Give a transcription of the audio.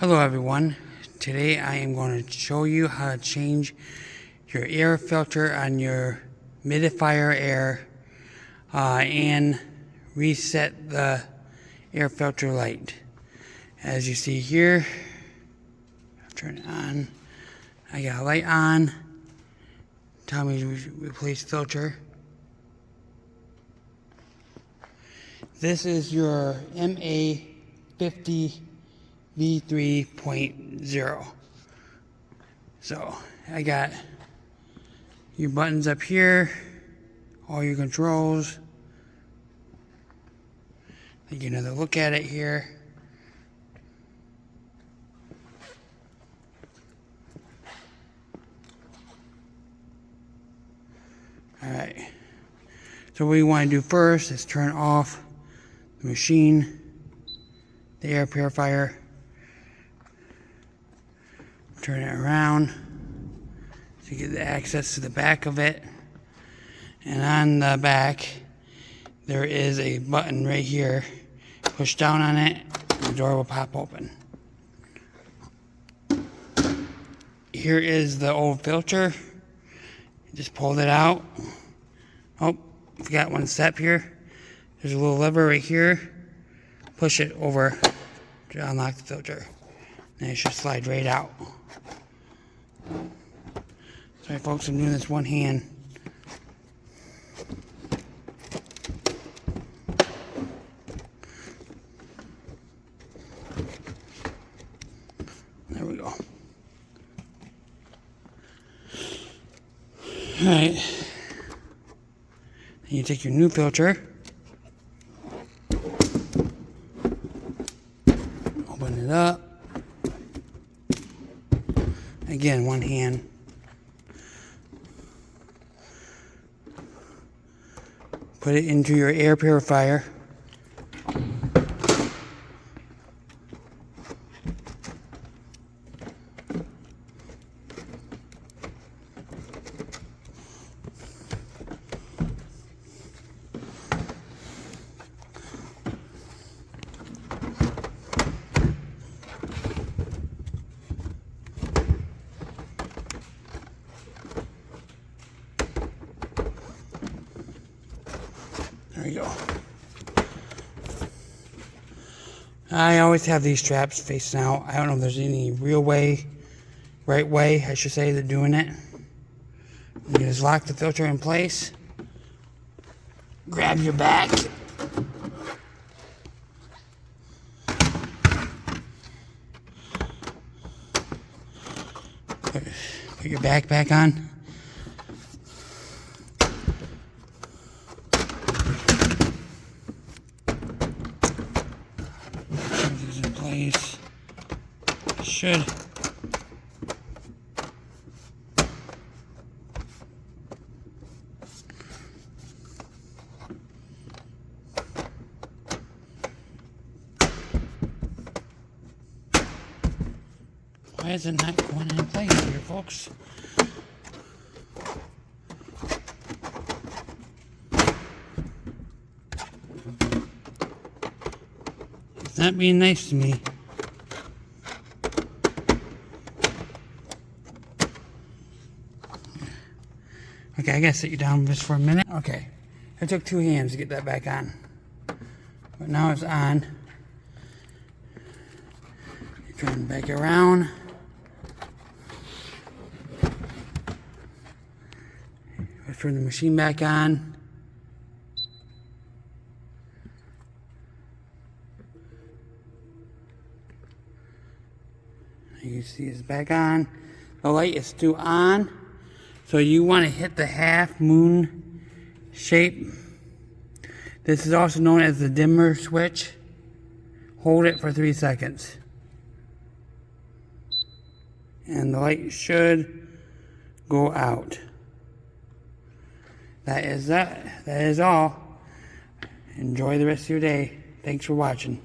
Hello everyone, today I am going to show you how to change your air filter on your Medifier air and reset the air filter light. As you see here, I'll turn it on. I got a light on, tell me to replace filter. This is your MA50 V3.0. So I got your buttons up here, all your controls. Take another look at it here. Alright, so what we want to do first is turn off the machine, the air purifier. Turn it around so you get the access to the back of it. And on the back, there is a button right here. Push down on it, and the door will pop open. Here is the old filter. Just pulled it out. Oh, forgot one step here. There's a little lever right here. Push it over to unlock the filter. And it should slide right out. Sorry folks, I'm doing this one hand. There we go. Alright. Then you take your new filter. Open it up. Again, one hand. Put it into your air purifier. There we go. I always have these straps facing out. I don't know if there's any right way, I should say, they're doing it. You just lock the filter in place. Grab your back. Put your back back on. In place. Should. Why is it not going in place here, folks? It's not being nice to me. Okay, I gotta sit you down just for a minute. Okay, it took two hands to get that back on. But now it's on. You turn back around. Turn the machine back on. You can see it's back on. The light is still on. So you want to hit the half moon shape. This is also known as the dimmer switch. Hold it for 3 seconds. And the light should go out. That is all. Enjoy the rest of your day. Thanks for watching.